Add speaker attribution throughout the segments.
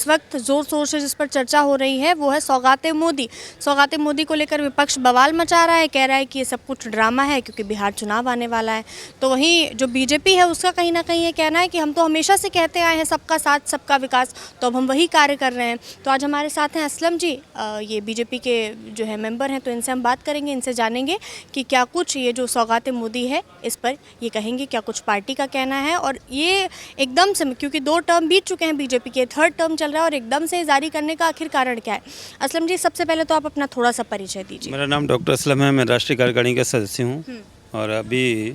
Speaker 1: इस वक्त जोर शोर से जिस पर चर्चा हो रही है वो है सौगाते मोदी। सौगाते मोदी को लेकर विपक्ष बवाल मचा रहा है, कह रहा है कि ये सब कुछ ड्रामा है क्योंकि बिहार चुनाव आने वाला है। तो वहीं जो बीजेपी है उसका कहीं ना कहीं ये कहना है कि हम तो हमेशा से कहते आए हैं सबका साथ सबका विकास, तो अब हम वही कार्य कर रहे हैं। तो आज हमारे साथ हैं असलम जी, ये बीजेपी के जो है मेंबर हैं, तो इनसे हम बात करेंगे, इनसे जानेंगे कि क्या कुछ ये जो सौगाते मोदी है इस पर ये कहेंगे, क्या कुछ पार्टी का कहना है। और ये एकदम से, क्योंकि 2 टर्म बीत चुके हैं बीजेपी के, 3rd टर्म चल रहा है और एकदम से जारी करने का आखिर कारण क्या है। असलम जी, सबसे पहले तो आप अपना थोड़ा सा परिचय दीजिए।
Speaker 2: मेरा नाम डॉक्टर असलम है, मैं राष्ट्रीय कार्यकारिणी का सदस्य हूँ। और अभी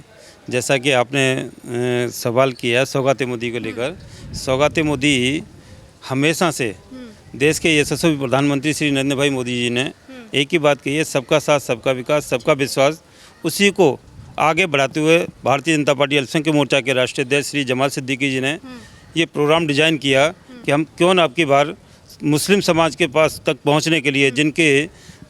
Speaker 2: जैसा कि आपने सवाल किया सौगाते मोदी को लेकर, सौगाते मोदी हमेशा से देश के यशस्वी प्रधानमंत्री श्री नरेंद्र भाई मोदी जी ने एक ही बात कही है, सबका साथ सबका विकास सबका विश्वास। उसी को आगे बढ़ाते हुए भारतीय जनता पार्टी अल्पसंख्यक मोर्चा के राष्ट्रीय अध्यक्ष श्री जमाल सिद्दीकी जी ने ये प्रोग्राम डिजाइन किया कि हम क्यों न आपकी बार मुस्लिम समाज के पास तक पहुंचने के लिए, जिनके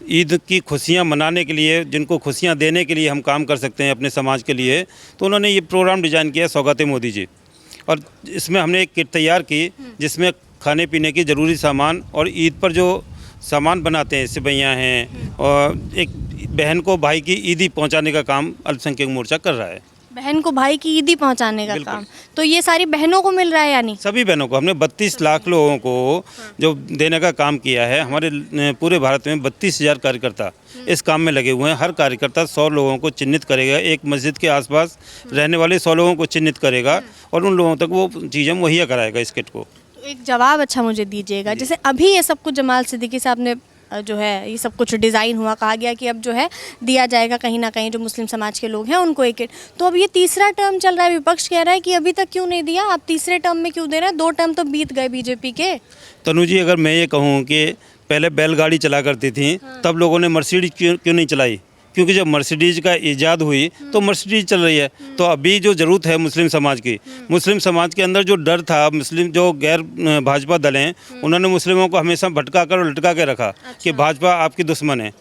Speaker 2: ईद की खुशियां मनाने के लिए, जिनको खुशियां देने के लिए हम काम कर सकते हैं अपने समाज के लिए, तो उन्होंने ये प्रोग्राम डिजाइन किया सौगाते मोदी जी। और इसमें हमने एक किट तैयार की जिसमें खाने पीने की ज़रूरी सामान और ईद पर जो सामान बनाते हैं, सेवइयाँ हैं, और एक बहन को भाई की ईदी पहुँचाने का काम अल्पसंख्यक मोर्चा कर रहा है।
Speaker 1: बहन को भाई की ईदी पहुंचाने का काम, तो ये सारी बहनों को मिल रहा है? यानी
Speaker 2: सभी बहनों को हमने 32 लाख लोगों को जो देने का काम किया है। हमारे पूरे भारत में 32,000 कार्यकर्ता इस काम में लगे हुए हैं। हर कार्यकर्ता 100 लोगों को चिन्हित करेगा, एक मस्जिद के आसपास रहने वाले 100 लोगों को चिन्हित करेगा और उन लोगों तक वो चीज़ें मुहैया कराएगा इस किट को।
Speaker 1: तो एक जवाब अच्छा मुझे दीजिएगा, जैसे अभी ये सब कुछ जमाल सिद्दीकी साहब ने जो है ये सब कुछ डिज़ाइन हुआ, कहा गया कि अब जो है दिया जाएगा कहीं ना कहीं जो मुस्लिम समाज के लोग हैं उनको एक, तो अब ये 3रा टर्म चल रहा है, विपक्ष कह रहा है कि अभी तक क्यों नहीं दिया, आप 3रे टर्म में क्यों दे रहे हैं? 2 टर्म तो बीत गए बीजेपी के।
Speaker 2: तनु जी, अगर मैं ये कहूँ कि पहले बैलगाड़ी चला करती थी, तब लोगों ने मर्सिडीज क्यों नहीं चलाई? क्योंकि जब मर्सिडीज का ईजाद हुई तो मर्सिडीज चल रही है। तो अभी जो ज़रूरत है मुस्लिम समाज की, मुस्लिम समाज के अंदर जो डर था, मुस्लिम जो गैर भाजपा दल हैं उन्होंने मुस्लिमों को हमेशा भटका कर और लटका के रखा कि भाजपा आपकी दुश्मन है।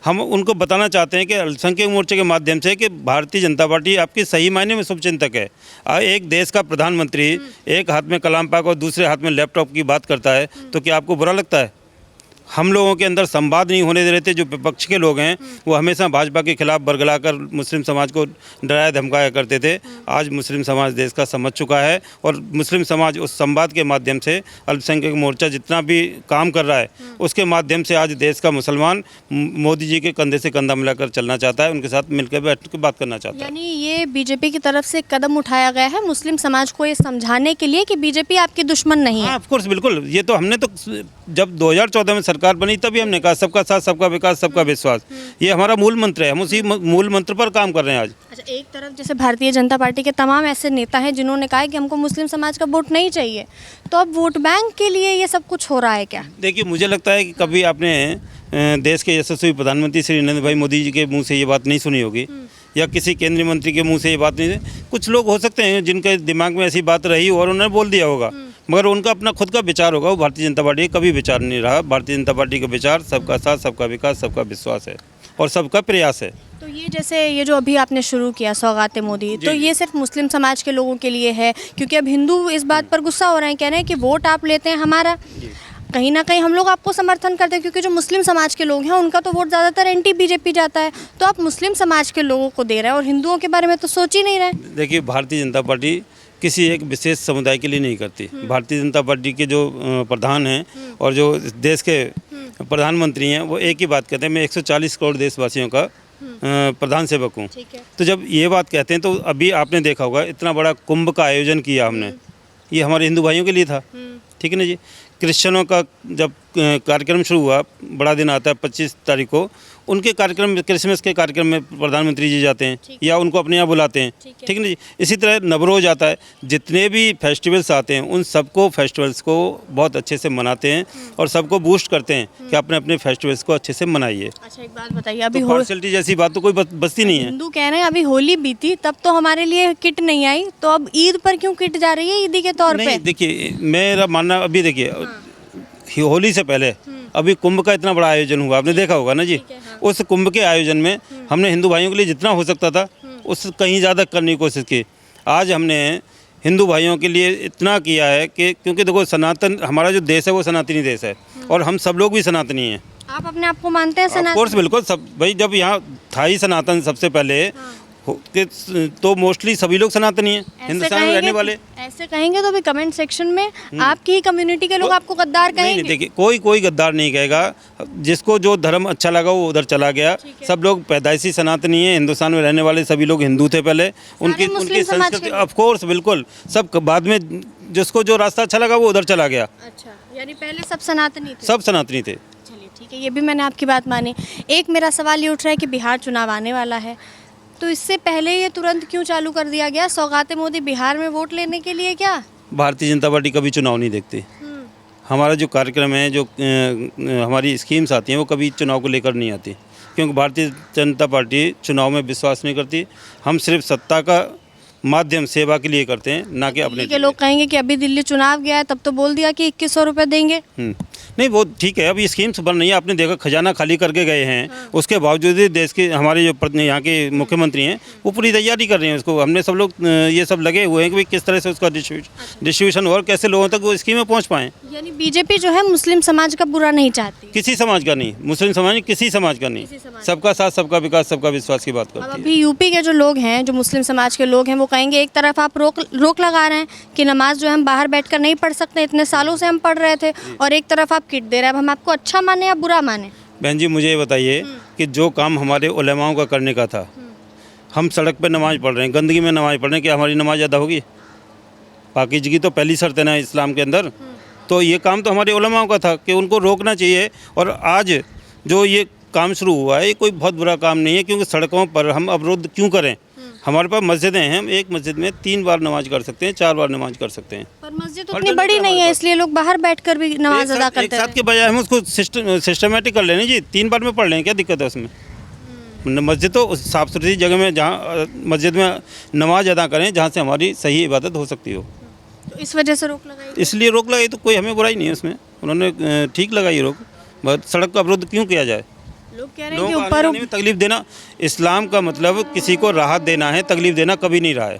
Speaker 2: हम उनको बताना चाहते हैं कि अल्पसंख्यक मोर्चे के माध्यम से कि भारतीय जनता पार्टी आपकी सही मायने में शुभचिंतक है। एक देश का प्रधानमंत्री एक हाथ में कलाम पाक और दूसरे हाथ में लैपटॉप की बात करता है, तो क्या आपको बुरा लगता है? हम लोगों के अंदर संवाद नहीं होने दे रहे थे। जो विपक्ष के लोग हैं वो हमेशा भाजपा के खिलाफ बरगलाकर मुस्लिम समाज को डराया धमकाया करते थे। आज मुस्लिम समाज देश का समझ चुका है और मुस्लिम समाज उस संवाद के माध्यम से, अल्पसंख्यक मोर्चा जितना भी काम कर रहा है उसके माध्यम से आज देश का मुसलमान मोदी जी के कंधे से कंधा मिलाकर चलना चाहता है, उनके साथ मिलकर बैठ के बात करना चाहता है।
Speaker 1: यानी ये बीजेपी की तरफ से कदम उठाया गया है मुस्लिम समाज को ये समझाने के लिए कि बीजेपी आपकी दुश्मन नहीं है।
Speaker 2: ऑफ कोर्स, बिल्कुल। ये तो हमने तो जब 2014 में सरकार बनी तभी हमने कहा सबका साथ सबका विकास सबका विश्वास, ये हमारा मूल मंत्र है। हम उसी मूल मंत्र पर काम कर रहे हैं आज।
Speaker 1: अच्छा, एक तरफ जैसे भारतीय जनता पार्टी के तमाम ऐसे नेता हैं जिन्होंने कहा है कि हमको मुस्लिम समाज का वोट नहीं चाहिए, तो अब वोट बैंक के लिए ये सब कुछ हो रहा है क्या?
Speaker 2: देखिए, मुझे लगता है कि कभी आपने देश के यशस्वी प्रधानमंत्री श्री नरेंद्र भाई मोदी जी के मुंह से ये बात नहीं सुनी होगी, या किसी केंद्रीय मंत्री के मुंह से ये बात नहीं। कुछ लोग हो सकते हैं जिनके दिमाग में ऐसी बात रही और उन्होंने बोल दिया होगा, मगर उनका अपना खुद का विचार होगा। वो भारतीय जनता पार्टी का कभी विचार नहीं रहा। भारतीय जनता पार्टी का विचार सबका साथ सबका विकास सबका विश्वास है और सबका प्रयास है।
Speaker 1: तो ये जैसे ये जो अभी आपने शुरू किया सौगाते मोदी, तो ये सिर्फ मुस्लिम समाज के लोगों के लिए है? क्योंकि अब हिंदू इस बात पर गुस्सा हो रहे हैं, कह रहे हैं कि वोट आप लेते हैं हमारा, कहीं ना कहीं हम लोग आपको समर्थन करते हैं, क्योंकि जो मुस्लिम समाज के लोग हैं उनका तो वोट ज़्यादातर एंटी बीजेपी जाता है, तो आप मुस्लिम समाज के लोगों को दे रहे हैं और हिंदुओं के बारे में तो सोच ही नहीं रहे।
Speaker 2: देखिए, भारतीय जनता पार्टी किसी एक विशेष समुदाय के लिए नहीं करती। भारतीय जनता पार्टी के जो प्रधान हैं और जो देश के प्रधानमंत्री हैं वो एक ही बात कहते हैं, मैं 140 करोड़ देशवासियों का प्रधान सेवक हूँ। तो जब ये बात कहते हैं, तो अभी आपने देखा होगा इतना बड़ा कुंभ का आयोजन किया हमने, ये हमारे हिंदू भाइयों के लिए था, ठीक है ना जी। क्रिश्चियनों का जब कार्यक्रम शुरू हुआ, बड़ा दिन आता है 25 तारीख को, उनके कार्यक्रम, क्रिसमस के कार्यक्रम में प्रधानमंत्री जी जाते हैं या उनको अपने यहाँ बुलाते हैं, ठीक है ना जी। इसी तरह नवरोज आता है, जितने भी फेस्टिवल्स आते हैं उन सबको फेस्टिवल्स को बहुत अच्छे से मनाते हैं और सबको बूस्ट करते हैं कि अपने अपने फेस्टिवल्स को अच्छे से मनाइए।
Speaker 1: अच्छा, एक बात बताइए, अभी
Speaker 2: तो पार्शलिटी जैसी बात तो कोई बसती नहीं है।
Speaker 1: हिंदू कह रहे हैं अभी होली बीती तब तो हमारे लिए किट नहीं आई, तो अब ईद पर क्यों किट जा रही है ईदी के तौर पे?
Speaker 2: देखिए, मेरा मानना, अभी देखिए होली से पहले अभी कुंभ का इतना बड़ा आयोजन हुआ, आपने देखा होगा ना जी। उस कुंभ के आयोजन में हमने हिंदू भाइयों के लिए जितना हो सकता था उस कहीं ज़्यादा करने की कोशिश की। आज हमने हिंदू भाइयों के लिए इतना किया है कि क्योंकि देखो सनातन हमारा जो देश है वो सनातनी देश है और हम सब लोग भी सनातनी हैं।
Speaker 1: आप अपने आप को मानते हैं
Speaker 2: ऑफ
Speaker 1: सनातन?
Speaker 2: कोर्स बिल्कुल सब भाई जब यहाँ था ही सनातन सबसे पहले तो मोस्टली सभी लोग सनातनी हैं हिंदुस्तान में रहने वाले।
Speaker 1: ऐसे कहेंगे तो भी कमेंट सेक्शन में आपकी ही कम्युनिटी के लोग आपको गद्दार
Speaker 2: नहीं
Speaker 1: कहेंगे।
Speaker 2: नहीं देखिए कोई गद्दार नहीं कहेगा। जिसको जो धर्म अच्छा लगा वो उधर चला गया। सब लोग पैदाइशी सनातनी है। हिंदुस्तान में रहने वाले सभी लोग हिंदू थे पहले। उनकी
Speaker 1: मुस्लिम समाज
Speaker 2: संस्कृति
Speaker 1: के
Speaker 2: ऑफ कोर्स बिल्कुल सब बाद में जिसको जो रास्ता अच्छा लगा वो उधर चला गया।
Speaker 1: अच्छा, यानी पहले सब सनातनी थे।
Speaker 2: सब सनातनी थे।
Speaker 1: चलिए ठीक है, ये भी मैंने आपकी बात मानी। एक मेरा सवाल ये उठ रहा है कि बिहार चुनाव आने वाला है, तो इससे पहले ये तुरंत क्यों चालू कर दिया गया? सौगाते मोदी बिहार में वोट लेने के लिए क्या?
Speaker 2: भारतीय जनता पार्टी कभी चुनाव नहीं देखती। हमारा जो कार्यक्रम है जो हमारी स्कीम्स आती हैं वो कभी चुनाव को लेकर नहीं आती, क्योंकि भारतीय जनता पार्टी चुनाव में विश्वास नहीं करती। हम सिर्फ सत्ता का माध्यम सेवा के लिए करते हैं, ना कि अपने
Speaker 1: दिल्ली के लोग कहेंगे कि अभी दिल्ली चुनाव गया है तब तो बोल दिया कि 2100 रुपये देंगे।
Speaker 2: नहीं वो ठीक है, अभी स्कीम्स बन रही है। आपने देखा खजाना खाली करके गए हैं। उसके बावजूद भी देश के हमारे जो यहाँ के मुख्यमंत्री हैं वो पूरी तैयारी कर रहे हैं उसको। हमने सब लोग ये सब लगे हुए हैं कि भाई किस तरह से उसका डिस्ट्रीब्यूशन हो और कैसे लोगों तक वो स्कीमें पहुँच पाएँ।
Speaker 1: यानी बीजेपी जो है मुस्लिम समाज का बुरा नहीं चाहती?
Speaker 2: किसी समाज का नहीं, मुस्लिम समाज नहीं, किसी समाज का नहीं। सबका साथ, सबका विकास, सबका विश्वास की बात करती है।
Speaker 1: अभी यूपी के जो लोग हैं, जो मुस्लिम समाज के लोग हैं, वो कहेंगे एक तरफ आप रोक लगा रहे हैं कि नमाज जो है हम बाहर बैठकर नहीं पढ़ सकते, इतने सालों से हम पढ़ रहे थे, और एक तरफ आप किट दे रहे हैं। अब हम आपको अच्छा माने या बुरा माने?
Speaker 2: बहन जी मुझे ये बताइए कि जो काम हमारे उलेमाओं का करने का था, हम सड़क पर नमाज़ पढ़ रहे हैं, गंदगी में नमाज़ पढ़ रहे हैं, क्या हमारी नमाज अदा होगी? पाकीज़गी तो पहली शर्त है ना इस्लाम के अंदर। तो ये काम तो हमारे उलेमाओं का था कि उनको रोकना चाहिए। और आज जो ये काम शुरू हुआ है ये कोई बहुत बुरा काम नहीं है, क्योंकि सड़कों पर हम अवरुद्ध क्यों करें? हमारे पास मस्जिदें हैं, हम एक मस्जिद में 3 बार नमाज कर सकते हैं, 4 बार नमाज कर सकते हैं।
Speaker 1: पर मस्जिद उतनी बड़ी नहीं है, इसलिए लोग बाहर बैठकर भी नमाज अदा करते हैं।
Speaker 2: एक साथ के बजाय हम उसको सिस्टमेटिक कर लें जी, 3 बार में पढ़ लें, क्या दिक्कत है उसमें? मस्जिद तो साफ़ सुथरी जगह में, जहाँ मस्जिद में नमाज अदा करें जहाँ से हमारी सही इबादत हो सकती हो।
Speaker 1: तो इस वजह से रोक लगाई?
Speaker 2: इसलिए रोक लगाई, तो कोई हमें बुराई नहीं है उसमें, उन्होंने ठीक लगाई रोक। बस सड़क का अवरुद्ध क्यों किया जाए?
Speaker 1: लोग कह रहे हैं कि ऊपर
Speaker 2: में तकलीफ देना, इस्लाम का मतलब किसी को राहत देना है, तकलीफ देना कभी नहीं रहा है।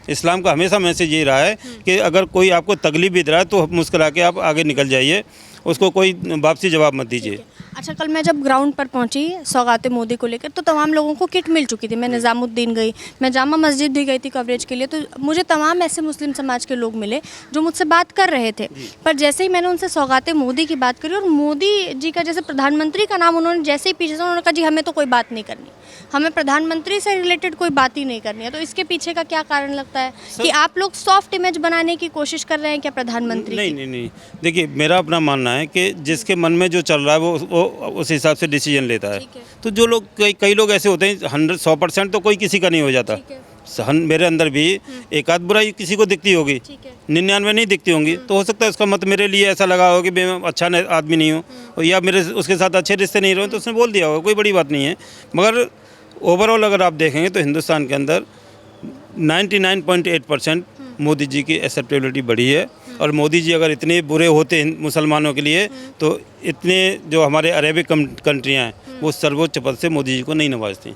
Speaker 2: इस्लाम का हमेशा मैसेज ये रहा है कि अगर कोई आपको तकलीफ भी दे रहा है तो मुस्कुरा के आप आगे निकल जाइए, उसको कोई वापसी जवाब मत दीजिए।
Speaker 1: अच्छा, कल मैं जब ग्राउंड पर पहुंची सौगाते मोदी को लेकर, तो तमाम लोगों को किट मिल चुकी थी। मैं निज़ामुद्दीन गई, मैं जामा मस्जिद भी गई थी कवरेज के लिए, तो मुझे तमाम ऐसे मुस्लिम समाज के लोग मिले जो मुझसे बात कर रहे थे। पर जैसे ही मैंने उनसे सौगाते मोदी की बात करी और मोदी जी का जैसे प्रधानमंत्री का नाम उन्होंने जैसे ही पीछे से उन्होंने कहा जी हमें तो कोई बात नहीं करनी, हमें प्रधानमंत्री से रिलेटेड कोई बात ही नहीं करनी है। तो इसके पीछे का क्या कारण लगता है कि आप लोग सॉफ्ट इमेज बनाने की कोशिश कर रहे हैं क्या प्रधानमंत्री?
Speaker 2: नहीं, देखिए मेरा अपना मानना है कि जिसके मन में जो चल रहा है वो उस हिसाब से डिसीजन लेता है। तो जो लोग कई लोग ऐसे होते हैं 100% तो कोई किसी का नहीं हो जाता। मेरे अंदर भी एक आध बुराई किसी को दिखती होगी, 99 नहीं दिखती होंगी। तो हो सकता है उसका मत मेरे लिए ऐसा लगा हो कि मैं अच्छा आदमी नहीं हूँ या मेरे उसके साथ अच्छे रिश्ते नहीं रहे, तो उसने बोल दिया होगा, कोई बड़ी बात नहीं है। मगर ओवरऑल अगर आप देखेंगे तो हिंदुस्तान के अंदर 99.8% मोदी जी की एक्सेप्टेबिलिटी बढ़ी है। और मोदी जी अगर इतने बुरे होते मुसलमानों के लिए तो इतने जो हमारे अरेबिक कंट्रियाँ हैं वो सर्वोच्च पद से मोदी जी को नहीं नवाजती।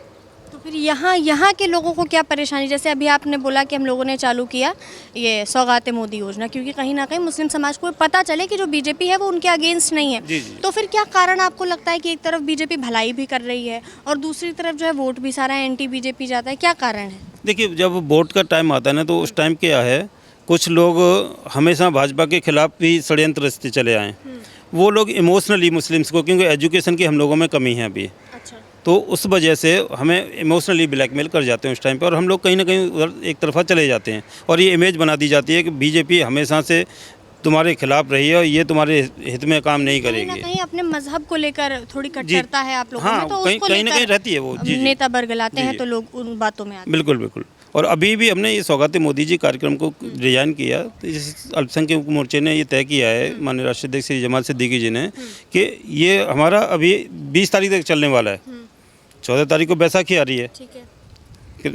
Speaker 1: तो फिर यहाँ के लोगों को क्या परेशानी? जैसे अभी आपने बोला कि हम लोगों ने चालू किया ये सौगाते मोदी योजना, क्योंकि कहीं ना कहीं मुस्लिम समाज को पता चले कि जो बीजेपी है वो उनके अगेंस्ट नहीं है।
Speaker 2: जी।
Speaker 1: तो फिर क्या कारण आपको लगता है कि एक तरफ बीजेपी भलाई भी कर रही है और दूसरी तरफ जो है वोट भी सारा एंटी बीजेपी जाता है, क्या कारण है?
Speaker 2: देखिए जब वोट का टाइम आता है ना, तो उस टाइम क्या है, कुछ लोग हमेशा भाजपा के खिलाफ भी षड्यंत्र रचते चले आए। वो लोग इमोशनली मुस्लिम्स को, क्योंकि एजुकेशन की हम लोगों में कमी है अभी,
Speaker 1: अच्छा,
Speaker 2: तो उस वजह से हमें इमोशनली ब्लैकमेल कर जाते हैं उस टाइम पे, और हम लोग कहीं ना कहीं उधर एक तरफा चले जाते हैं। और ये इमेज बना दी जाती है कि बीजेपी हमेशा से तुम्हारे खिलाफ रही है और ये तुम्हारे हित में काम नहीं करेगी।
Speaker 1: कहीं अपने मजहब को लेकर थोड़ी कट्टरता है आप लोगों में, तो
Speaker 2: कहीं ना कहीं रहती है वो।
Speaker 1: नेता बरगलाते हैं तो लोग उन बातों में आते हैं।
Speaker 2: बिल्कुल। और अभी भी हमने ये सौगाते मोदी जी कार्यक्रम को डिजाइन किया, तो इस अल्पसंख्यक मोर्चे ने ये तय किया है, माननीय राष्ट्रीय अध्यक्ष श्री जमाल सिद्दीकी जी ने, कि ये हमारा अभी 20 तारीख तक चलने वाला है। 14 तारीख को बैसाखी आ रही है,
Speaker 1: ठीक है।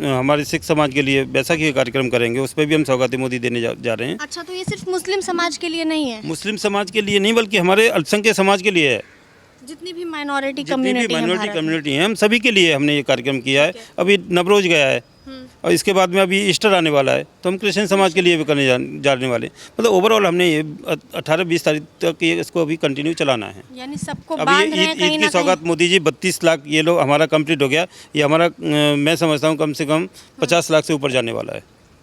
Speaker 2: हमारे सिख समाज के लिए बैसाखी का कार्यक्रम करेंगे, उस पर भी हम सौगाते मोदी देने जा रहे हैं।
Speaker 1: अच्छा, तो ये सिर्फ मुस्लिम समाज के लिए नहीं है?
Speaker 2: मुस्लिम समाज के लिए नहीं, बल्कि हमारे अल्पसंख्यक समाज के लिए है।
Speaker 1: जितनी भी माइनॉरिटी
Speaker 2: कम्युनिटी है, हम सभी के लिए हमने ये कार्यक्रम किया है। अभी नवरोज गया है, और इसके बाद में अभी ईस्टर आने वाला है, तो हम क्रिश्चियन समाज के लिए भी करने जाने वाले। मतलब ओवरऑल हमने ये 18-20 तारीख तक ये इसको अभी कंटिन्यू चलाना है।
Speaker 1: यानी सबको
Speaker 2: अभी
Speaker 1: बांध रहे
Speaker 2: ये
Speaker 1: हैं
Speaker 2: ईद
Speaker 1: कहीं
Speaker 2: की
Speaker 1: ना कहीं।
Speaker 2: सौगात मोदी जी 32 लाख ये लोग हमारा कंप्लीट हो गया। ये हमारा मैं समझता हूँ कम से कम 50 लाख से ऊपर जाने वाला है।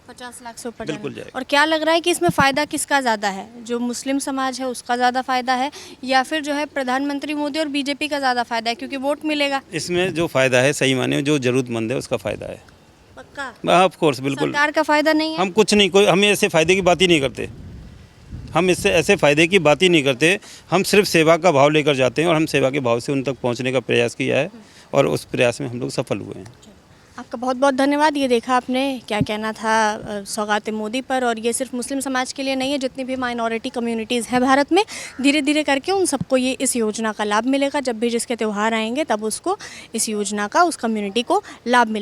Speaker 1: 50 लाख से ऊपर
Speaker 2: बिल्कुल
Speaker 1: जाएगा।
Speaker 2: जाएगा।
Speaker 1: और क्या लग रहा है कि इसमें फ़ायदा किसका ज़्यादा है, जो मुस्लिम समाज है उसका ज़्यादा फ़ायदा है या फिर जो है प्रधानमंत्री मोदी और बीजेपी का ज़्यादा फ़ायदा है, क्योंकि वोट मिलेगा?
Speaker 2: इसमें जो फ़ायदा है सही माने जो ज़रूरतमंद है उसका फ़ायदा है।
Speaker 1: पक्का?
Speaker 2: ऑफ कोर्स बिल्कुल।
Speaker 1: सरकार का फ़ायदा नहीं है?
Speaker 2: हम कुछ नहीं, कोई हम ऐसे फ़ायदे की बात ही नहीं करते। हम इससे ऐसे फ़ायदे की बात ही नहीं करते। हम सिर्फ सेवा का भाव लेकर जाते हैं और हम सेवा के भाव से उन तक पहुंचने का प्रयास किया है और उस प्रयास में हम लोग सफल हुए हैं।
Speaker 1: आपका बहुत बहुत धन्यवाद। ये देखा आपने क्या कहना था सौगात मोदी पर, और ये सिर्फ मुस्लिम समाज के लिए नहीं है, जितनी भी माइनॉरिटी कम्युनिटीज़ हैं भारत में, धीरे धीरे करके उन सबको ये इस योजना का लाभ मिलेगा। जब भी जिसके त्यौहार आएंगे तब उसको इस योजना का उस कम्युनिटी को लाभ मिलेगा।